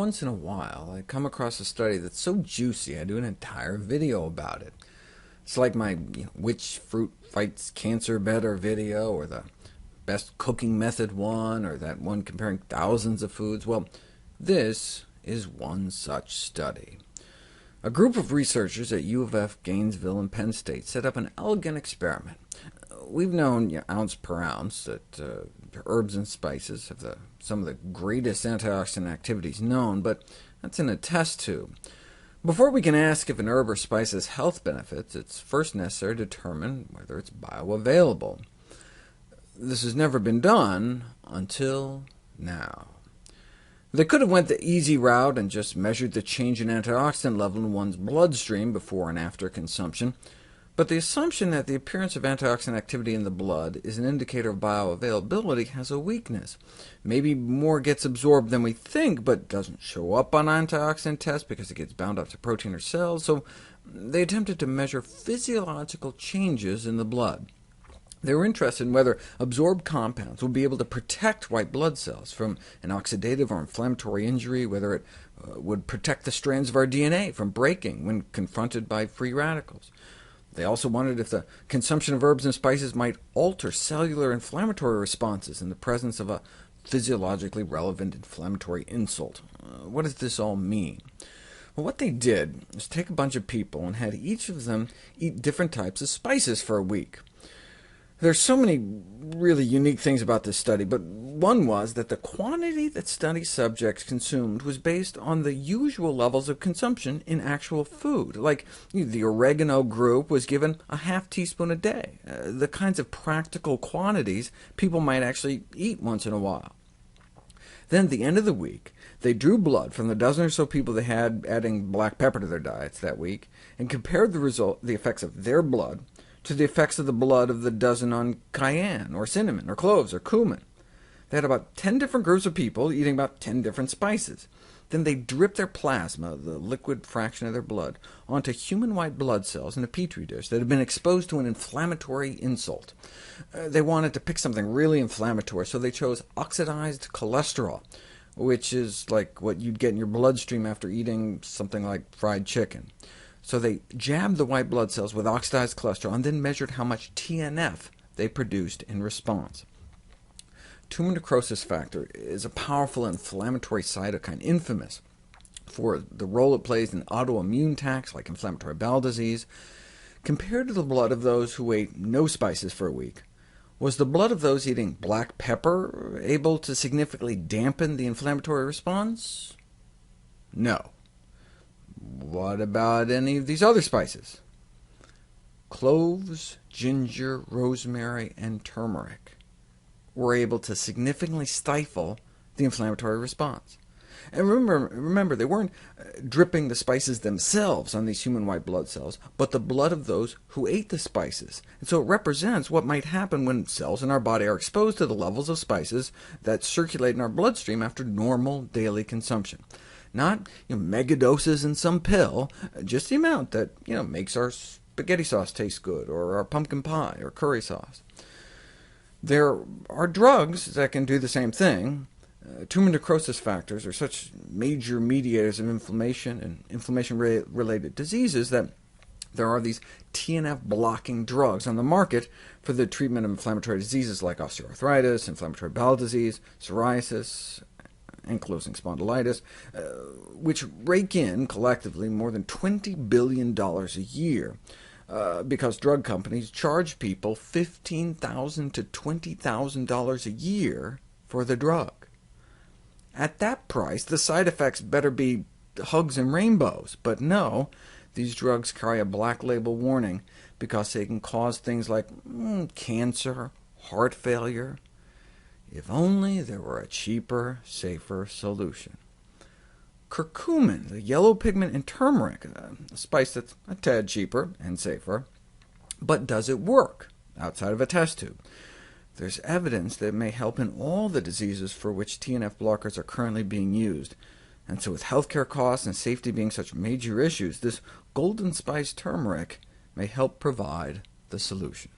once in a while, I come across a study that's so juicy I do an entire video about it. It's like my which fruit fights cancer better video, or the best cooking method one, or that one comparing thousands of foods. Well, this is one such study. A group of researchers at U of F, Gainesville, and Penn State set up an elegant experiment. We've known ounce per ounce that herbs and spices have some of the greatest antioxidant activities known, but that's in a test tube. Before we can ask if an herb or spice has health benefits, it's first necessary to determine whether it's bioavailable. This has never been done until now. They could have went the easy route and just measured the change in antioxidant level in one's bloodstream before and after consumption, but the assumption that the appearance of antioxidant activity in the blood is an indicator of bioavailability has a weakness. Maybe more gets absorbed than we think, but doesn't show up on antioxidant tests because it gets bound up to protein or cells, so they attempted to measure physiological changes in the blood. They were interested in whether absorbed compounds would be able to protect white blood cells from an oxidative or inflammatory injury, whether it would protect the strands of our DNA from breaking when confronted by free radicals. They also wondered if the consumption of herbs and spices might alter cellular inflammatory responses in the presence of a physiologically relevant inflammatory insult. What does this all mean? Well, what they did was take a bunch of people and had each of them eat different types of spices for a week. There's so many really unique things about this study, but one was that the quantity that study subjects consumed was based on the usual levels of consumption in actual food. Like, the oregano group was given a half teaspoon a day, the kinds of practical quantities people might actually eat once in a while. Then, at the end of the week, they drew blood from the dozen or so people they had adding black pepper to their diets that week, and compared the effects of their blood to the effects of the blood of the dozen on cayenne, or cinnamon, or cloves, or cumin. They had about 10 different groups of people eating about 10 different spices. Then they dripped their plasma, the liquid fraction of their blood, onto human white blood cells in a petri dish that had been exposed to an inflammatory insult. They wanted to pick something really inflammatory, so they chose oxidized cholesterol, which is like what you'd get in your bloodstream after eating something like fried chicken. So they jabbed the white blood cells with oxidized cholesterol, and then measured how much TNF they produced in response. Tumor necrosis factor is a powerful inflammatory cytokine, infamous for the role it plays in autoimmune attacks like inflammatory bowel disease. Compared to the blood of those who ate no spices for a week, was the blood of those eating black pepper able to significantly dampen the inflammatory response? No. What about any of these other spices? Cloves, ginger, rosemary, and turmeric were able to significantly stifle the inflammatory response. And remember, they weren't dripping the spices themselves on these human white blood cells, but the blood of those who ate the spices. And so it represents what might happen when cells in our body are exposed to the levels of spices that circulate in our bloodstream after normal daily consumption. Not megadoses in some pill, just the amount that makes our spaghetti sauce taste good, or our pumpkin pie, or curry sauce. There are drugs that can do the same thing. Tumor necrosis factors are such major mediators of inflammation and inflammation-related diseases that there are these TNF-blocking drugs on the market for the treatment of inflammatory diseases like osteoarthritis, inflammatory bowel disease, psoriasis, ankylosing spondylitis, which rake in, collectively, more than $20 billion a year, because drug companies charge people $15,000 to $20,000 a year for the drug. At that price, the side effects better be hugs and rainbows, but no, these drugs carry a black label warning because they can cause things like cancer, heart failure. If only there were a cheaper, safer solution. Curcumin, the yellow pigment in turmeric, a spice that's a tad cheaper and safer. But does it work outside of a test tube? There's evidence that it may help in all the diseases for which TNF blockers are currently being used. And so with healthcare costs and safety being such major issues, this golden spice turmeric may help provide the solution.